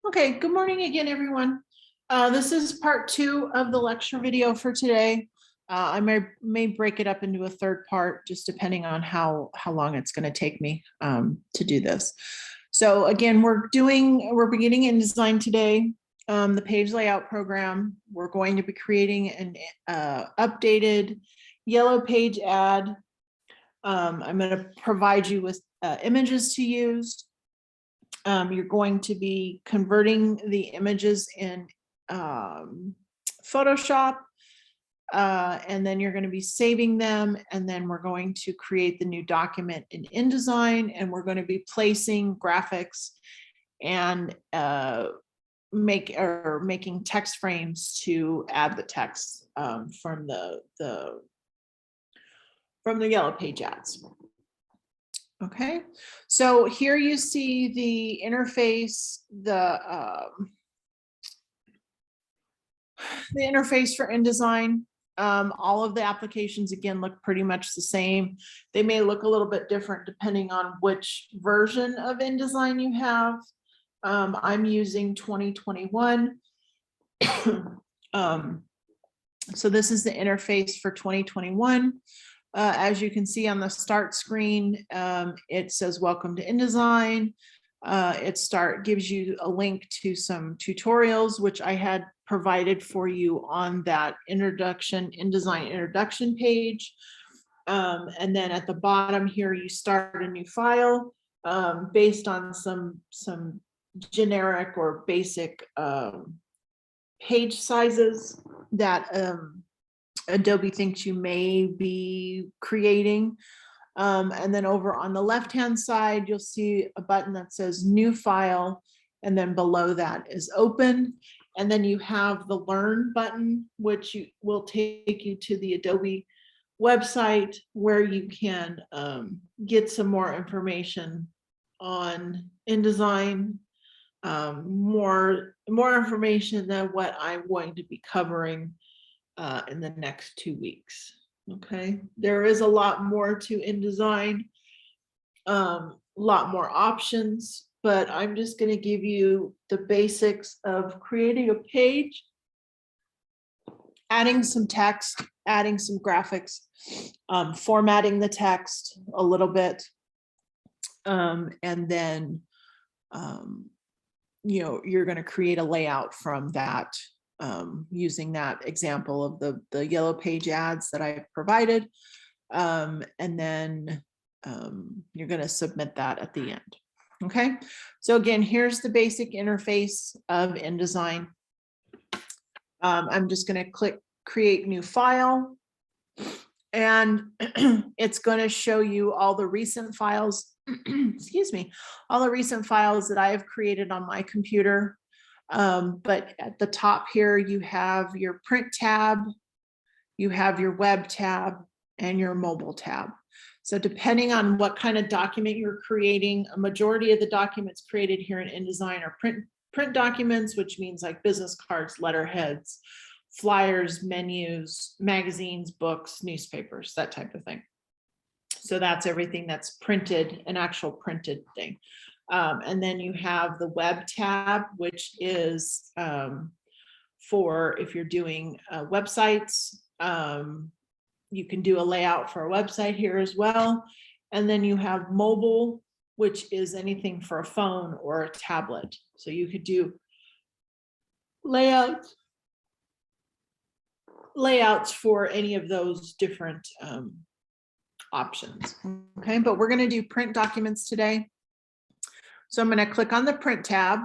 Okay, good morning again, everyone. This is part 2 of the lecture video for today. I may break it up into a third part, just depending on how long it's going to take me to do this. So again, we're beginning InDesign today, the page layout program. We're going to be creating an updated yellow page ad. I'm going to provide you with images to use. You're going to be converting the images in Photoshop, and then you're going to be saving them, and then we're going to create the new document in InDesign, and we're going to be placing graphics and making text frames to add the text from the yellow page ads. Okay, so here you see the interface, the interface for InDesign. All of the applications, again, look pretty much the same. They may look a little bit different depending on which version of InDesign you have. I'm using 2021. So this is the interface for 2021. As you can see on the start screen, it says welcome to InDesign. It gives you a link to some tutorials, which I had provided for you on that InDesign introduction page. And then at the bottom here, you start a new file based on some generic or basic page sizes that Adobe thinks you may be creating. And then over on the left-hand side, you'll see a button that says new file, and then below that is open. And then you have the learn button, which will take you to the Adobe website where you can get some more information on InDesign, more information than what I'm going to be covering in the next 2 weeks. Okay, there is a lot more to InDesign, a lot more options, but I'm just going to give you the basics of creating a page, adding some text, adding some graphics, formatting the text a little bit, and then you're going to create a layout from that, using that example of the yellow page ads that I provided. And then you're going to submit that at the end. Okay, so again, here's the basic interface of InDesign. I'm just going to click create new file, and it's going to show you all the recent files, excuse me, all the recent files that I have created on my computer. But at the top here, you have your print tab, you have your web tab, and your mobile tab. So depending on what kind of document you're creating, a majority of the documents created here in InDesign are print documents, which means like business cards, letterheads, flyers, menus, magazines, books, newspapers, that type of thing. So that's everything that's printed, an actual printed thing. And then you have the web tab, which is for if you're doing websites. You can do a layout for a website here as well. And then you have mobile, which is anything for a phone or a tablet. So you could do layouts for any of those different options. Okay, but we're going to do print documents today. So I'm going to click on the print tab.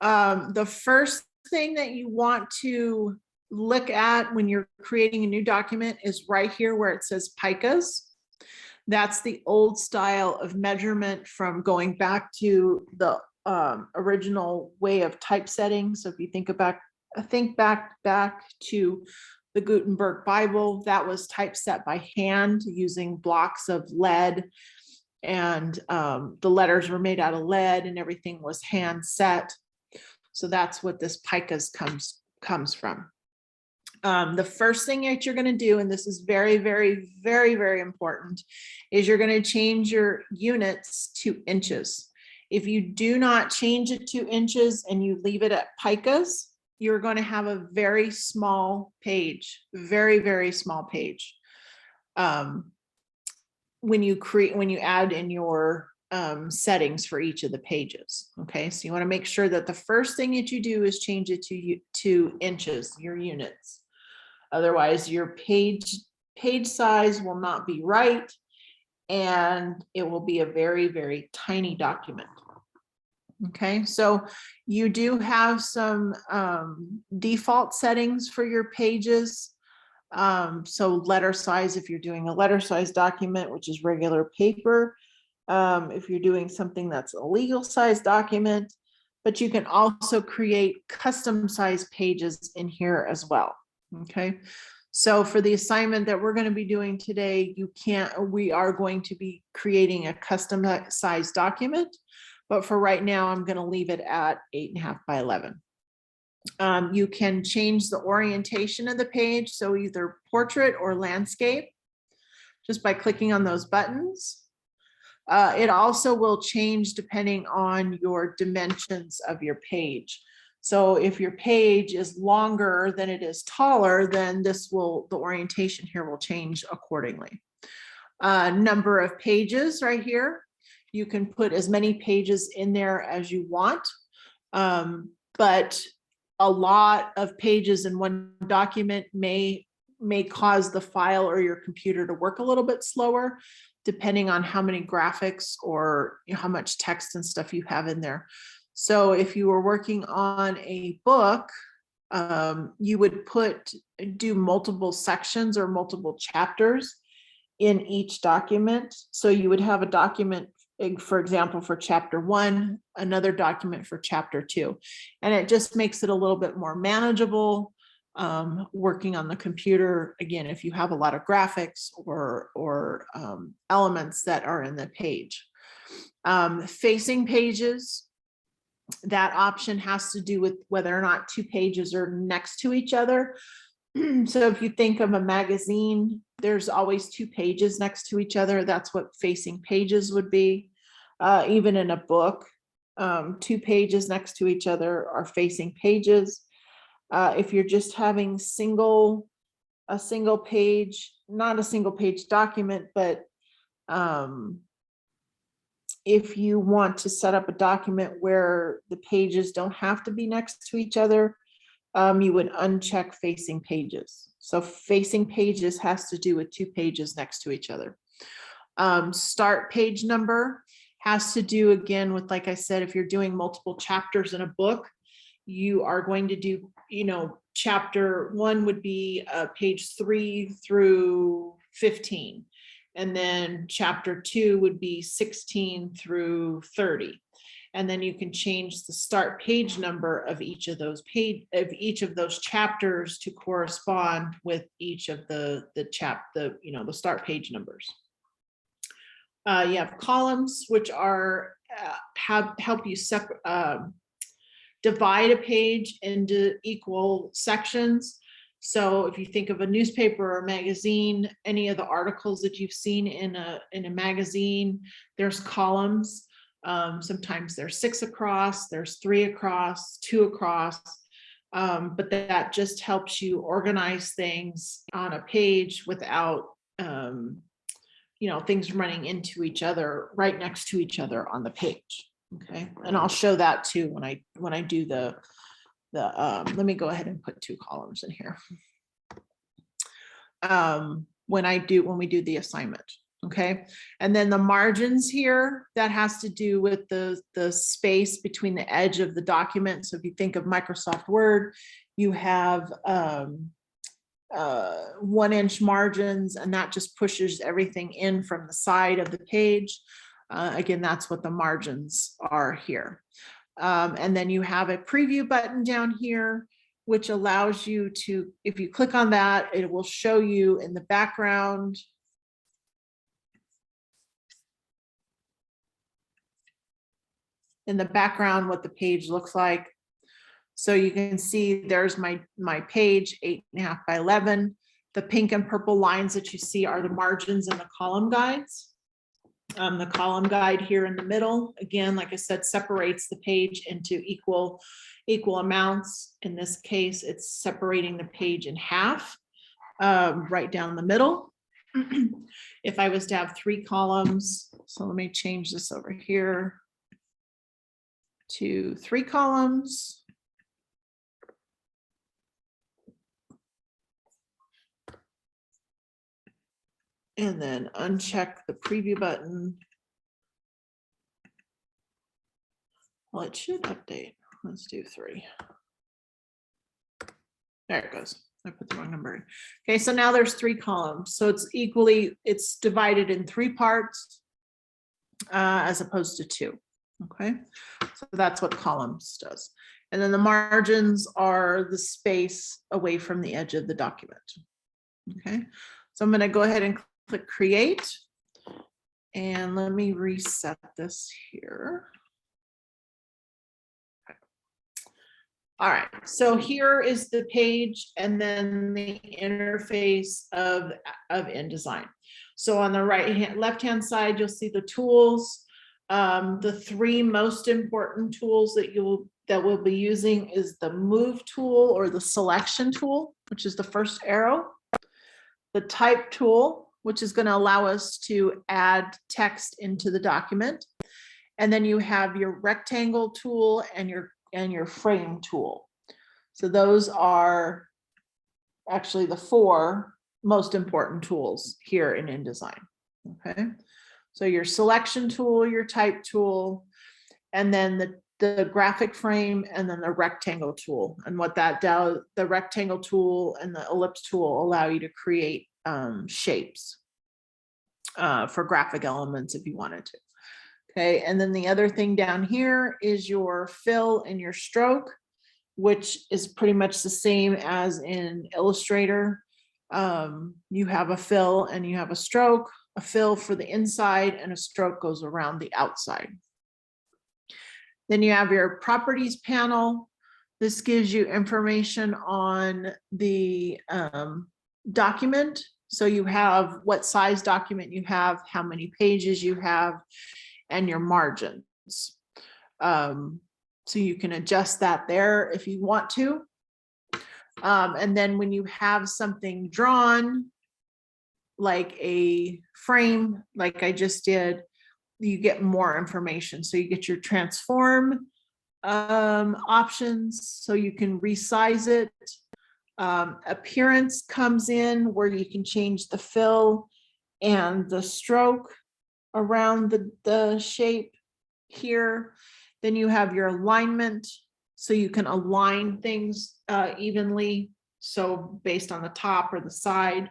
The first thing that you want to look at when you're creating a new document is right here where it says picas. That's the old style of measurement from going back to the original way of typesetting. So if you think back to the Gutenberg Bible, that was typeset by hand using blocks of lead, and the letters were made out of lead and everything was hand set. So that's what this picas comes from. The first thing that you're going to do, and this is very, very, very, very important, is you're going to change your units to inches. If you do not change it to inches and you leave it at picas, you're going to have a very small page, very, very small page. When you add in your settings for each of the pages. Okay, so you want to make sure that the first thing that you do is change it to inches, your units. Otherwise, your page size will not be right, and it will be a very, very tiny document. Okay, so you do have some default settings for your pages. So letter size, if you're doing a letter size document, which is regular paper, if you're doing something that's a legal size document, but you can also create custom size pages in here as well. Okay, so for the assignment that we're going to be doing today, we are going to be creating a custom size document, but for right now, I'm going to leave it at 8.5 by 11. You can change the orientation of the page, so either portrait or landscape, just by clicking on those buttons. It also will change depending on your dimensions of your page. So if your page is longer than it is taller, then the orientation here will change accordingly. Number of pages right here. You can put as many pages in there as you want, but a lot of pages in one document may cause the file or your computer to work a little bit slower, depending on how many graphics or how much text and stuff you have in there. So if you were working on a book, you would do multiple sections or multiple chapters in each document. So you would have a document, for example, for chapter 1, another document for chapter 2, and it just makes it a little bit more manageable working on the computer. Again, if you have a lot of graphics or elements that are in the page. Facing pages, that option has to do with whether or not 2 pages are next to each other. So if you think of a magazine, there's always 2 pages next to each other. That's what facing pages would be. Even in a book, 2 pages next to each other are facing pages. If you're just having a single page, not a single page document, but if you want to set up a document where the pages don't have to be next to each other, you would uncheck facing pages. So facing pages has to do with 2 pages next to each other. Start page number has to do again with, like I said, if you're doing multiple chapters in a book, you are going to do, chapter 1 would be page 3 through 15. And then chapter 2 would be 16 through 30. And then you can change the start page number of each of those chapters to correspond with each of the start page numbers. You have columns, which are help you divide a page into equal sections. So if you think of a newspaper or a magazine, any of the articles that you've seen in a magazine, there's columns. Sometimes there's 6 across, there's 3 across, 2 across, but that just helps you organize things on a page without things running into each other, right next to each other on the page. Okay, and I'll show that too when I do the let me go ahead and put 2 columns in here. When we do the assignment. Okay, and then the margins here, that has to do with the space between the edge of the document. So if you think of Microsoft Word, you have 1-inch margins, and that just pushes everything in from the side of the page. Again, that's what the margins are here. And then you have a preview button down here, which allows you to, if you click on that, it will show you in the background what the page looks like. So you can see there's my page, 8.5 by 11. The pink and purple lines that you see are the margins and the column guides. The column guide here in the middle, again, like I said, separates the page into equal amounts. In this case, it's separating the page in half, right down the middle. If I was to have 3 columns, so let me change this over here to 3 columns. And then uncheck the preview button. Well, it should update. Let's do 3. There it goes. I put the wrong number in. Okay, so now there's 3 columns. So it's divided in 3 parts as opposed to 2. Okay, so that's what columns does. And then the margins are the space away from the edge of the document. Okay, so I'm going to go ahead and click create. And let me reset this here. Okay. All right, so here is the page and then the interface of InDesign. So on the left-hand side, you'll see the tools. The 3 most important tools that we'll be using is the move tool or the selection tool, which is the first arrow. The type tool, which is going to allow us to add text into the document. And then you have your rectangle tool and your frame tool. So those are actually the 4 most important tools here in InDesign. Okay. So your selection tool, your type tool, and then the graphic frame, and then the rectangle tool. And what that does, the rectangle tool and the ellipse tool allow you to create shapes for graphic elements if you wanted to. Okay, and then the other thing down here is your fill and your stroke, which is pretty much the same as in Illustrator. You have a fill and you have a stroke. A fill for the inside and a stroke goes around the outside. Then you have your properties panel. This gives you information on the document. So you have what size document you have, how many pages you have, and your margins. So you can adjust that there if you want to. And then when you have something drawn, like a frame, like I just did, you get more information. So you get your transform options, so you can resize it. Appearance comes in where you can change the fill and the stroke around the shape here. Then you have your alignment, so you can align things evenly, so based on the top or the side.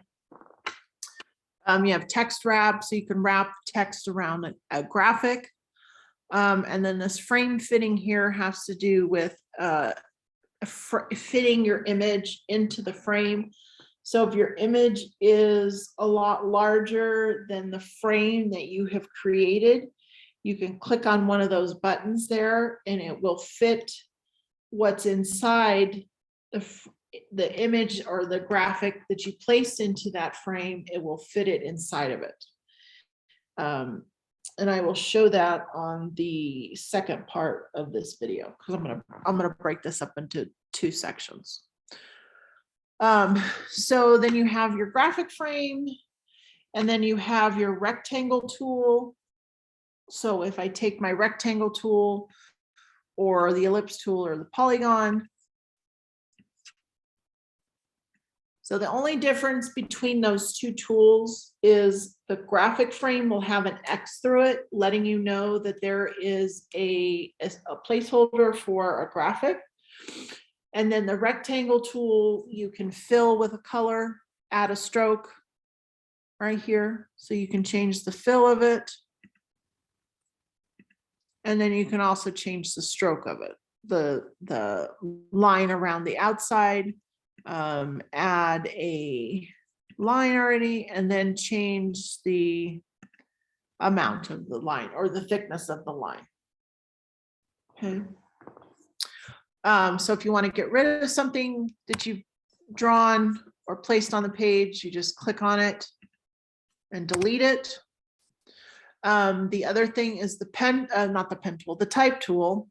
You have text wrap, so you can wrap text around a graphic. And then this frame fitting here has to do with fitting your image into the frame. So if your image is a lot larger than the frame that you have created, you can click on one of those buttons there and it will fit what's inside the image or the graphic that you placed into that frame. It will fit it inside of it. And I will show that on the second part of this video, because I'm gonna break this up into 2 sections. So then you have your graphic frame, and then you have your rectangle tool. So if I take my rectangle tool or the ellipse tool or the polygon, so the only difference between those 2 tools is the graphic frame will have an X through it, letting you know that there is a placeholder for a graphic. And then the rectangle tool, you can fill with a color, add a stroke right here. So you can change the fill of it. And then you can also change the stroke of it, the line around the outside. Add a line already, and then change the amount of the line or the thickness of the line. Okay. So if you want to get rid of something that you've drawn or placed on the page, you just click on it and delete it. The other thing is the pen, not the pen tool, the type tool.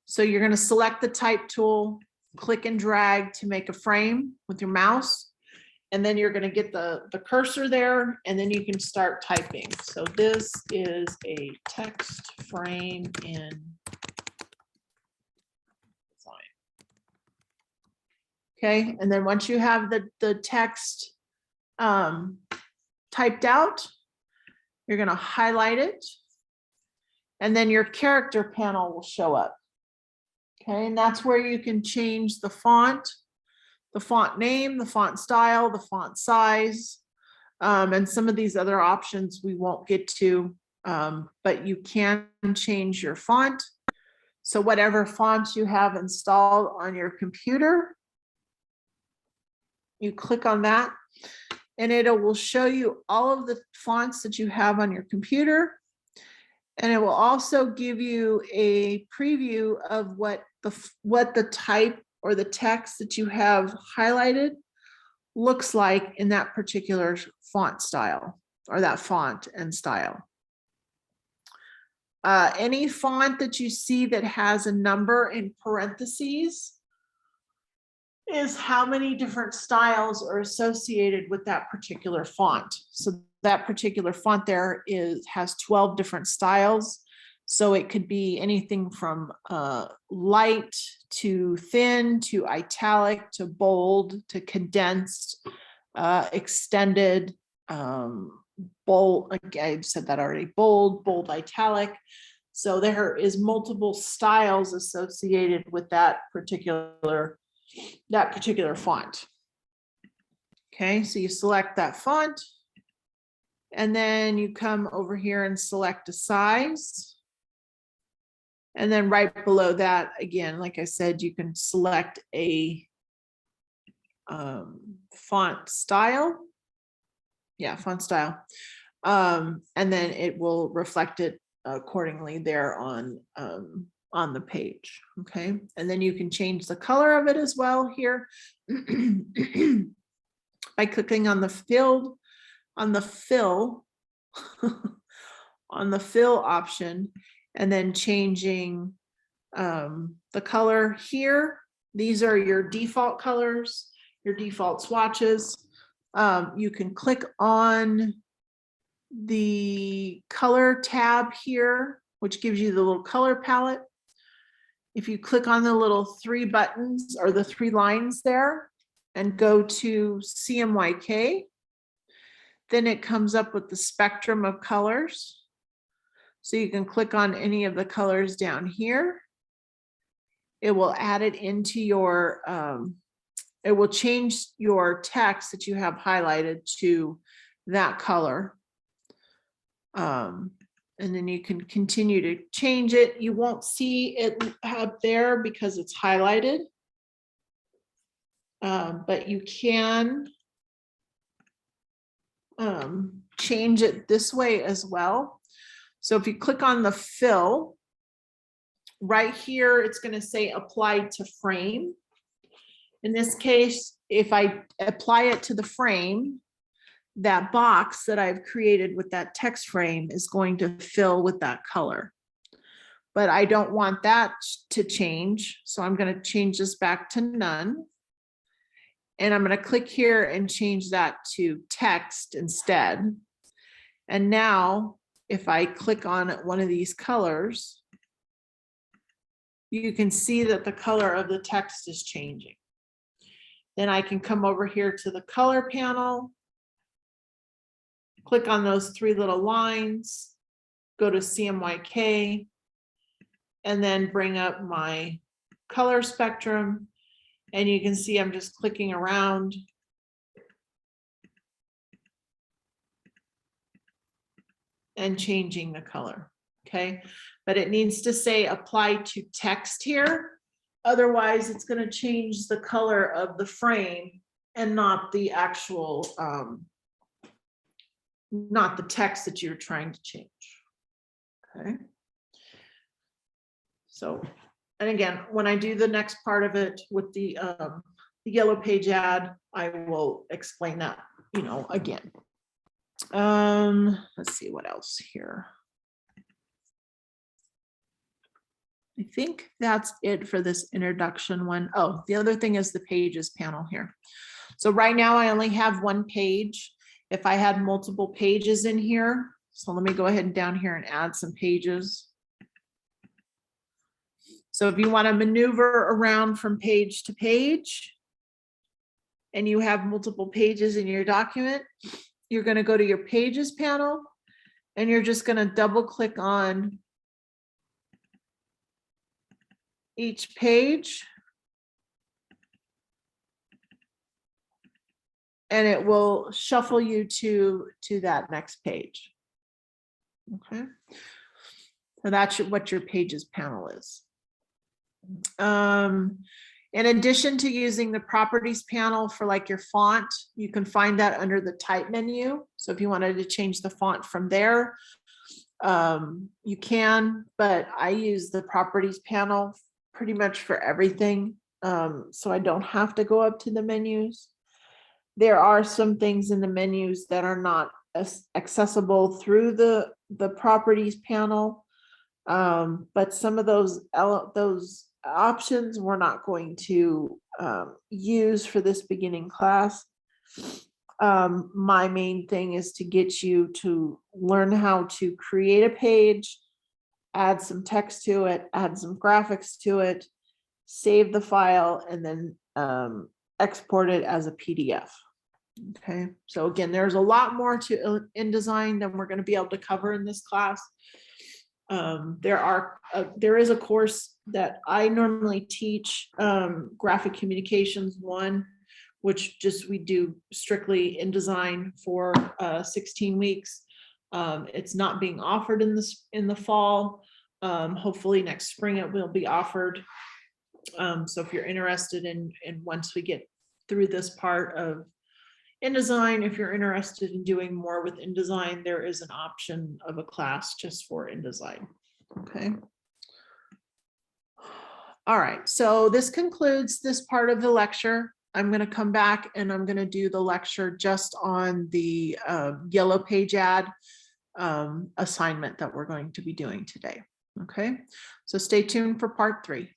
So you're going to select the type tool, click and drag to make a frame with your mouse. And then you're going to get the cursor there, and then you can start typing. So this is a text frame in InDesign. Okay, and then once you have the text typed out, you're going to highlight it, and then your character panel will show up. Okay, and that's where you can change the font name, the font style, the font size, and some of these other options we won't get to, but you can change your font. So whatever font you have installed on your computer, you click on that, and it will show you all of the fonts that you have on your computer. And it will also give you a preview of what the type or the text that you have highlighted looks like in that particular font style, or that font and style. Any font that you see that has a number in parentheses is how many different styles are associated with that particular font. So that particular font there has 12 different styles. So it could be anything from light to thin to italic to bold to condensed, extended, bold. I've said that already. Bold, italic. So there is multiple styles associated with that particular font. Okay, so you select that font, and then you come over here and select a size. And then right below that, again, like I said, you can select a font style. Yeah, font style. And then it will reflect it accordingly there on the page. Okay, and then you can change the color of it as well here by clicking on the fill option, and then changing the color here. These are your default colors, your default swatches. You can click on the color tab here, which gives you the little color palette. If you click on the little 3 buttons or the 3 lines there and go to CMYK, then it comes up with the spectrum of colors. So you can click on any of the colors down here. It will add it into your, it will change your text that you have highlighted to that color. And then you can continue to change it. You won't see it up there because it's highlighted, but you can change it this way as well. So if you click on the fill, right here, it's going to say apply to frame. In this case, if I apply it to the frame, that box that I've created with that text frame is going to fill with that color. But I don't want that to change. So I'm going to change this back to none. And I'm going to click here and change that to text instead. And now if I click on one of these colors, you can see that the color of the text is changing. Then I can come over here to the color panel, click on those 3 little lines, go to CMYK, and then bring up my color spectrum. And you can see I'm just clicking around. And changing the color, okay? But it needs to say apply to text here. Otherwise, it's going to change the color of the frame and not the actual, not the text that you're trying to change, okay? So, and again, when I do the next part of it with the yellow page ad, I will explain that, again. Let's see what else here. I think that's it for this introduction one. Oh, the other thing is the pages panel here. So right now I only have one page. If I had multiple pages in here, so let me go ahead and down here and add some pages. So if you want to maneuver around from page to page and you have multiple pages in your document, you're going to go to your pages panel and you're just going to double click on each page and it will shuffle you to that next page. Okay, so that's what your pages panel is. In addition to using the properties panel for like your font, you can find that under the type menu. So if you wanted to change the font from there, you can, but I use the properties panel pretty much for everything. So I don't have to go up to the menus. There are some things in the menus that are not accessible through the properties panel. But some of those options we're not going to use for this beginning class. My main thing is to get you to learn how to create a page, add some text to it, add some graphics to it, save the file, and then export it as a PDF. Okay, so again, there's a lot more to InDesign than we're going to be able to cover in this class. There is a course that I normally teach, Graphic Communications 1, which just we do strictly InDesign for 16 weeks. It's not being offered in the fall. Hopefully next spring it will be offered. So if you're interested in once we get through this part of InDesign, if you're interested in doing more with InDesign, there is an option of a class just for InDesign. Okay. All right, so this concludes this part of the lecture. I'm going to come back and I'm going to do the lecture just on the yellow page ad assignment that we're going to be doing today. Okay, so stay tuned for part 3.